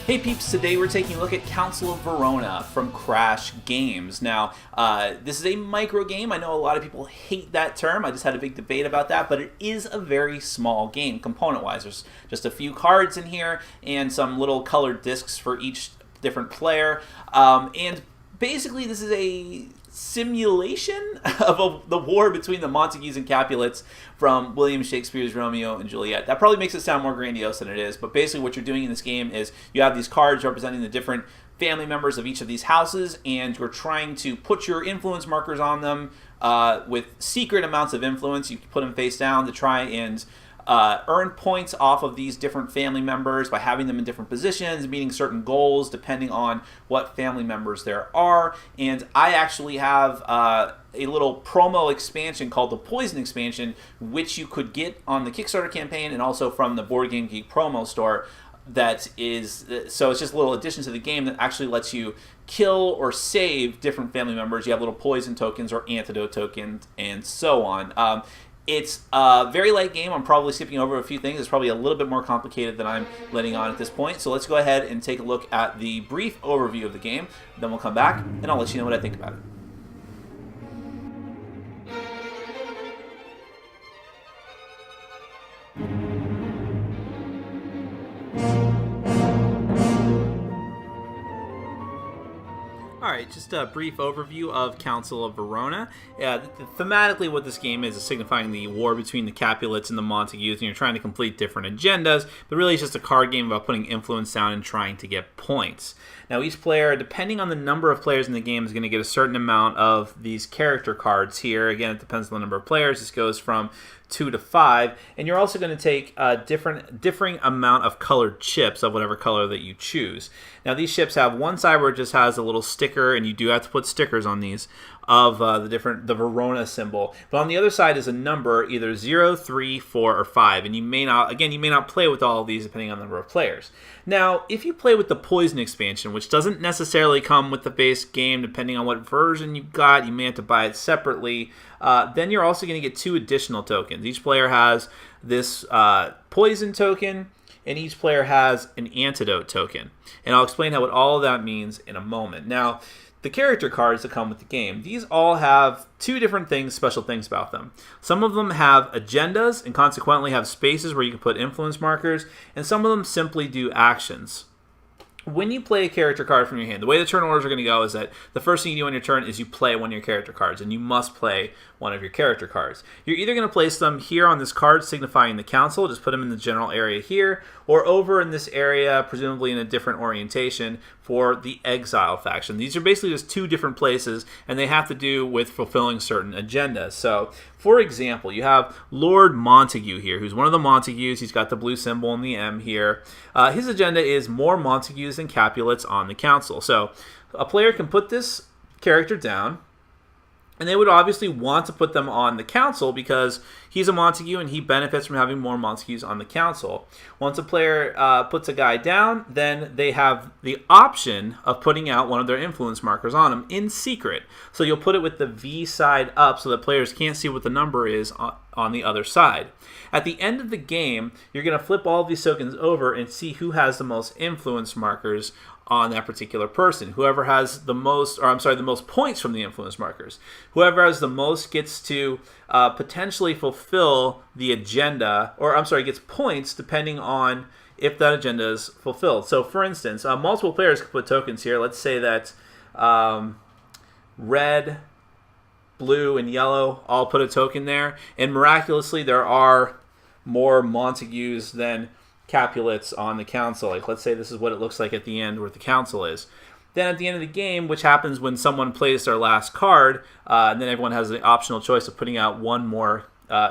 Hey peeps, today we're taking a look at Council of Verona from Crash Games. Now, this is a micro game. I know a lot of people hate that term. I just had a big debate about that, but it is a very small game component-wise. There's just a few cards in here and some little colored discs for each different player. And basically this is a simulation of the war between the Montagues and Capulets from William Shakespeare's Romeo and Juliet. That probably makes it sound more grandiose than it is, but basically what you're doing in this game is you have these cards representing the different family members of each of these houses, and you're trying to put your influence markers on them with secret amounts of influence. You put them face down to try and earn points off of these different family members by having them in different positions, meeting certain goals depending on what family members there are. And I actually have a little promo expansion called the Poison expansion, which you could get on the Kickstarter campaign and also from the Board Game Geek promo store. That is, so it's just a little addition to the game that actually lets you kill or save different family members. You have little poison tokens or antidote tokens and so on. It's a very light game. I'm probably skipping over a few things. It's probably a little bit more complicated than I'm letting on at this point. So let's go ahead and take a look at the brief overview of the game. Then we'll come back and I'll let you know what I think about it. Alright, just a brief overview of Council of Verona. Thematically what this game is signifying the war between the Capulets and the Montagues, and you're trying to complete different agendas, but really it's just a card game about putting influence down and trying to get points. Now each player, depending on the number of players in the game, is going to get a certain amount of these character cards here. Again, it depends on the number of players. This goes from 2 to 5, and you're also going to take a differing amount of colored chips of whatever color that you choose. Now these chips have one side where it just has a little sticker, and you do have to put stickers on these of the Verona symbol. But on the other side is a number, either 0, 3, 4, or 5, and you may not play with all of these depending on the number of players. Now, if you play with the Poison expansion, which doesn't necessarily come with the base game, depending on what version you got, you may have to buy it separately, then you're also going to get 2 additional tokens. Each player has this Poison token, and each player has an Antidote token. And I'll explain what all of that means in a moment. Now, the character cards that come with the game, these all have 2 different special things about them. Some of them have agendas and consequently have spaces where you can put influence markers, and some of them simply do actions. When you play a character card from your hand, the way the turn orders are going to go is that the first thing you do on your turn is you play one of your character cards, and you must play one of your character cards. You're either going to place them here on this card signifying the council, just put them in the general area here, or over in this area, presumably in a different orientation, for the exile faction. These are basically just 2 different places, and they have to do with fulfilling certain agendas. So, for example, you have Lord Montague here, who's one of the Montagues. He's got the blue symbol and the M here. His agenda is more Montagues than Capulets on the council. So, a player can put this character down, and they would obviously want to put them on the council because he's a Montague and he benefits from having more Montagues on the council. Once a player puts a guy down, then they have the option of putting out one of their influence markers on him in secret. So you'll put it with the V side up so that players can't see what the number is on the other side. At the end of the game, you're going to flip all of these tokens over and see who has the most influence markers on that particular person. Whoever has the most points from the influence markers. Whoever has the most gets to potentially fulfill the agenda, gets points depending on if that agenda is fulfilled. So for instance, multiple players can put tokens here. Let's say that red, blue, and yellow all put a token there, and miraculously there are more Montagues than Capulets on the council. Like, let's say this is what it looks like at the end where the council is. Then at the end of the game, which happens when someone plays their last card, and then everyone has the optional choice of putting out one more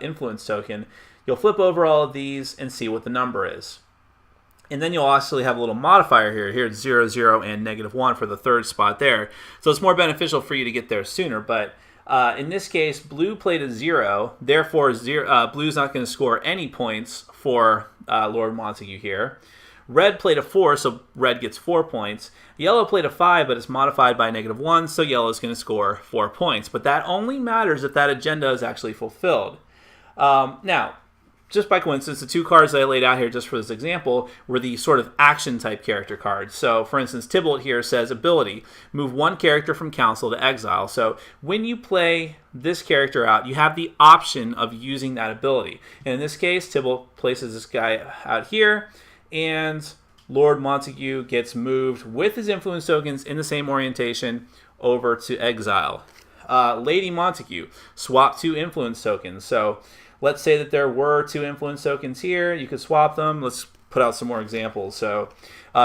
influence token, you'll flip over all of these and see what the number is. And then you'll actually have a little modifier here. Here it's 0, 0, and -1 for the third spot there. So it's more beneficial for you to get there sooner, but in this case, blue played a 0, therefore blue's not going to score any points for Lord Montague here. Red played a 4, so red gets 4 points. Yellow played a 5, but it's modified by -1, so yellow is going to score 4 points. But that only matters if that agenda is actually fulfilled. Now, just by coincidence, the two cards that I laid out here just for this example were the sort of action-type character cards. So, for instance, Tybalt here says, ability, move one character from council to exile. So, when you play this character out, you have the option of using that ability. And in this case, Tybalt places this guy out here, and Lord Montague gets moved with his influence tokens in the same orientation over to exile. Lady Montague, swap 2 influence tokens. So, let's say that there were 2 influence tokens here. You could swap them. Let's put out some more examples. So,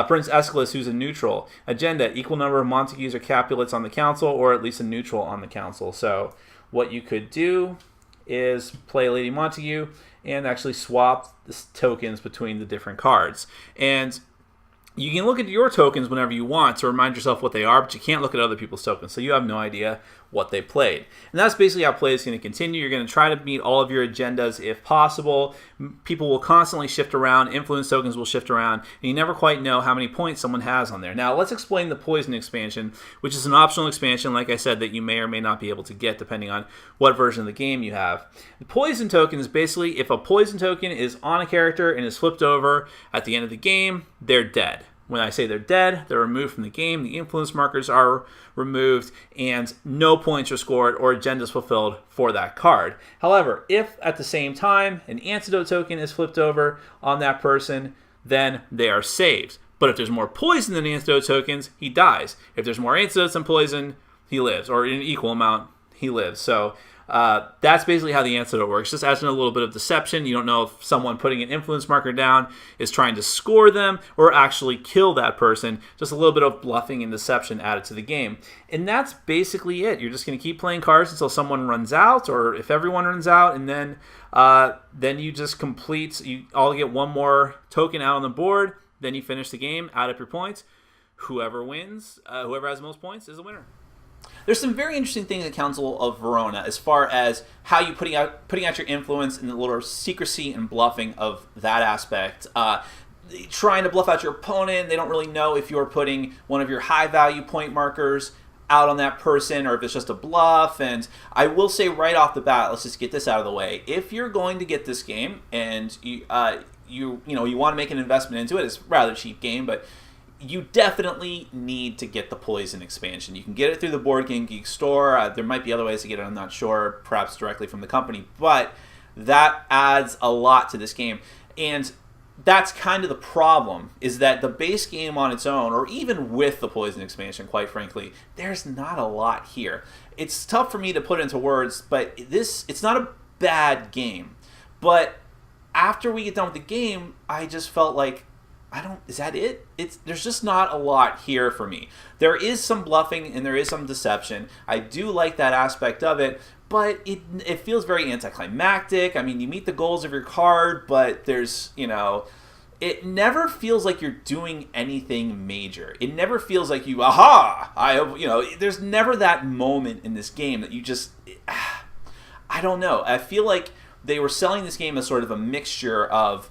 Prince Aeschylus, who's a neutral. Agenda, equal number of Montagues or Capulets on the council, or at least a neutral on the council. So, what you could do is play Lady Montague and actually swap the tokens between the different cards. And you can look at your tokens whenever you want to remind yourself what they are, but you can't look at other people's tokens, so you have no idea what they played. And that's basically how play is going to continue. You're going to try to meet all of your agendas if possible. People will constantly shift around. Influence tokens will shift around, and you never quite know how many points someone has on there. Now, let's explain the poison expansion, which is an optional expansion, like I said, that you may or may not be able to get depending on what version of the game you have. The poison token is basically if a poison token is on a character and is flipped over at the end of the game, they're dead. When I say they're dead, they're removed from the game, the influence markers are removed, and no points are scored or agendas fulfilled for that card. However, if at the same time an antidote token is flipped over on that person, then they are saved. But if there's more poison than antidote tokens, he dies. If there's more antidotes than poison, he lives, or in an equal amount, he lives. So that's basically how the antidote works. Just adds in a little bit of deception. You don't know if someone putting an influence marker down is trying to score them or actually kill that person. Just a little bit of bluffing and deception added to the game. And that's basically it. You're just going to keep playing cards until someone runs out, or if everyone runs out, and then you just complete. You all get one more token out on the board. Then you finish the game, add up your points. Whoever wins, whoever has the most points is the winner. There's some very interesting things in the Council of Verona as far as how you putting out your influence and the little secrecy and bluffing of that aspect. Trying to bluff out your opponent, they don't really know if you're putting one of your high value point markers out on that person or if it's just a bluff. And I will say right off the bat, let's just get this out of the way. If you're going to get this game and you want to make an investment into it, it's a rather cheap game, but you definitely need to get the Poison expansion. You can get it through the Board Game Geek store. There might be other ways to get it, I'm not sure, perhaps directly from the company, but that adds a lot to this game. And that's kind of the problem, is that the base game on its own, or even with the Poison expansion, quite frankly, there's not a lot here. It's tough for me to put into words, but it's not a bad game. But after we get done with the game, I just felt like, is that it? There's just not a lot here for me. There is some bluffing and there is some deception. I do like that aspect of it, but it feels very anticlimactic. I mean, you meet the goals of your card, but there's, it never feels like you're doing anything major. It never feels like there's never that moment in this game that you just, I don't know. I feel like they were selling this game as sort of a mixture of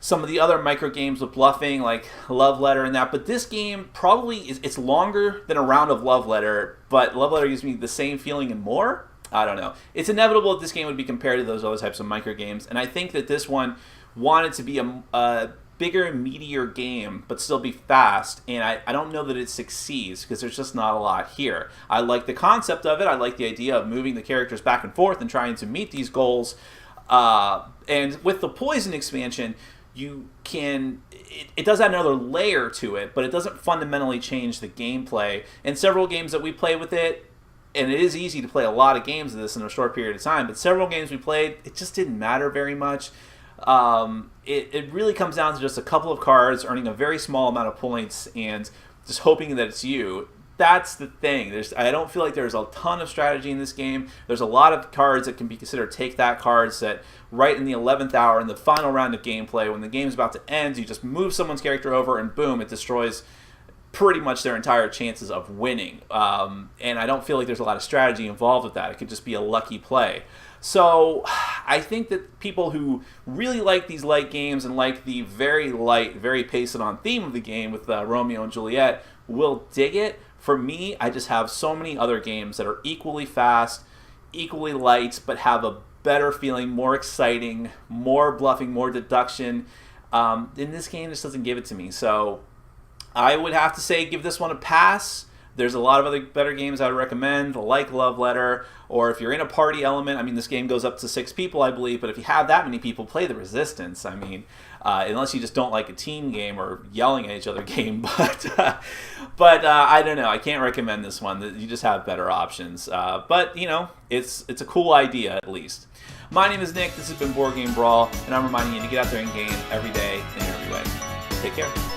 some of the other micro games with bluffing, like Love Letter and that. But this game probably it's longer than a round of Love Letter, but Love Letter gives me the same feeling and more. I don't know. It's inevitable that this game would be compared to those other types of micro games, and I think that this one wanted to be a bigger, meatier game, but still be fast, and I don't know that it succeeds because there's just not a lot here. I like the concept of it. I like the idea of moving the characters back and forth and trying to meet these goals. And with the Poison expansion, it does add another layer to it, but it doesn't fundamentally change the gameplay. In several games that we play with it, and it is easy to play a lot of games of this in a short period of time, but several games we played, it just didn't matter very much. It really comes down to just a couple of cards, earning a very small amount of points, and just hoping that it's you. That's the thing. I don't feel like there's a ton of strategy in this game. There's a lot of cards that can be considered take that cards that right in the 11th hour, in the final round of gameplay, when the game's about to end, you just move someone's character over and boom, it destroys pretty much their entire chances of winning. And I don't feel like there's a lot of strategy involved with that. It could just be a lucky play. So I think that people who really like these light games and like the very light, very paced-on theme of the game with Romeo and Juliet will dig it. For me, I just have so many other games that are equally fast, equally light, but have a better feeling, more exciting, more bluffing, more deduction. In this game, this doesn't give it to me. So I would have to say give this one a pass. There's a lot of other better games I would recommend, like Love Letter, or if you're in a party element, I mean, this game goes up to 6 people, I believe, but if you have that many people, play the Resistance. I mean, unless you just don't like a team game or yelling at each other game, but I don't know. I can't recommend this one. You just have better options. But, you know, it's a cool idea, at least. My name is Nick. This has been Board Game Brawl, and I'm reminding you to get out there and game every day in every way. Take care.